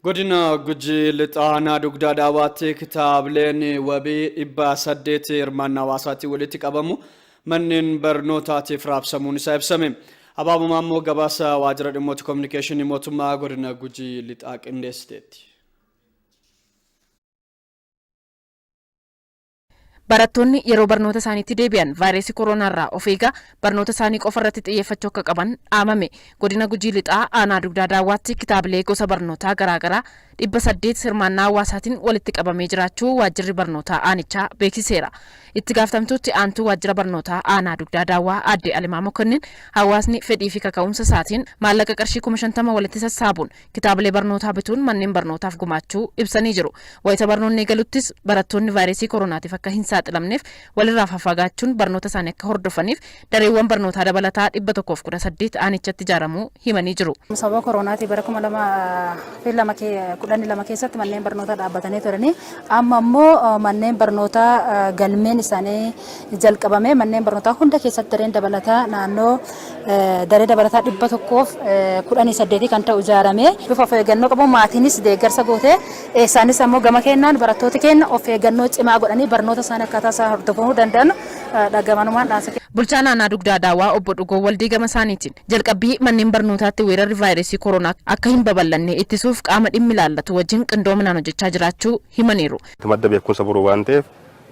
Godina Guji lixaanaa dugdaa dhaabaatti kitaabileen wabii dhibba saddeet hirmaannaa hawaasaatti walitti qabamu manneen barnootaatiif raabsamuun isaa ibsame. Abaabumaa immoo gabaasa waajjira dhimmoota kominikeeshinii mootummaa godina Guji lixaa qindeessiteetti. Barattoonni yeroo barnoota isaaniitti deebi'an vaayirasii kooronaarraa of eegaa barnoota isaanii qofa irratti xiyyeeffachuu akka qaban dhaamame. Godina Gujii lixaa aanaa dugdaa daawwaatti kitaabilee gosa barnootaa garaagaraa 800 hirmaannaa hawaasaatiin walitti qabamee jiraachuu waajjirri barnootaa aanichaa beeksiseera. Itti gaafatamtuutti aantuu waajjira barnootaa aanaa dugdaa daawwaa aadde Alimaa Mokonnin hawaasni fedhii fi kaka'umsa isaatiin maallaqa qarshii 50,000 walitti sassaabuun kitaabilee barnootaa bituun manneen barnootaaf gumaachuu ibsanii jiru. Wayita barnoonni eegaluttis barattoonni vaayirasii kooronaatiif akka hin saaxilamneef walirraa fagaachun barnoota isaanii akka hordofaniif dareewwan barnootaa dabalataa 118 aanichatti ijaaramuu himanii jiru. Sababa kooronaati bara 2012 keessatti manneen barnootaa dhaabbatanii turanii amma immoo manneen barnootaa galmeen isaanii jalqabame manneen barnootaa hunda keessatti dareen dabalataa naannoo daree dabalataa 118 kan ta'u ijaaramee bifa of eeggannoo qabu maatiinis deeggarsa gootee isaanis ammoo gama kennaan barattooti keenya of eeggannoo cimaa godhanii barnoota isaanii akkaataa isaa hordofuu danda'an dhagamanumaan dhaansa. Bulchaan aanaa dugdaa daawwaa obbo Dhugoo Waldii gama isaaniitiin jalqabbii manneen barnootaatti weerarri vaayirasii kooroonaa akka hin babal'anne ittisuuf qaama dhimmi ilaallatu wajjin qindoominaan hojjechaa jiraachuu himaniiru. Madda beekumsa boruu waan ta'eef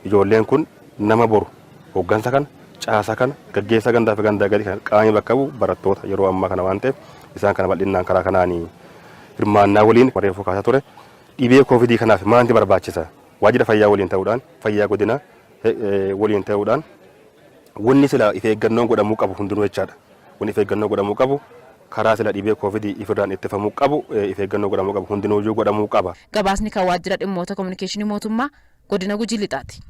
ijoolleen kun nama boru hooggansa kana caasaa kana gaggeessaa gandaa fi gandaa gadi kan qaamni bakka bu'u barattoota yeroo ammaa kana waan ta'eef isaan kana bal'inaan karaa kanaanii hirmaannaa waliin warreen fokaasaa ture dhibee koovidii kanaaf maanti barbaachisa waajjira fayyaa waliin ta'uudhaan fayyaa godina waliin ta'uudhaan wanni sila if eeggannoon godhamuu qabu hundinuu jechaadha. Wanni if eeggannoo godhamuu qabu karaa sila dhibee koovidii ifirraan ittifamuu qabu if eeggannoo godhamuu qabu hundinuu godhamuu qaba. Gabaasni kan waajjira dhimmoota kominikeeshinii mootummaa godina Gujii lixaati.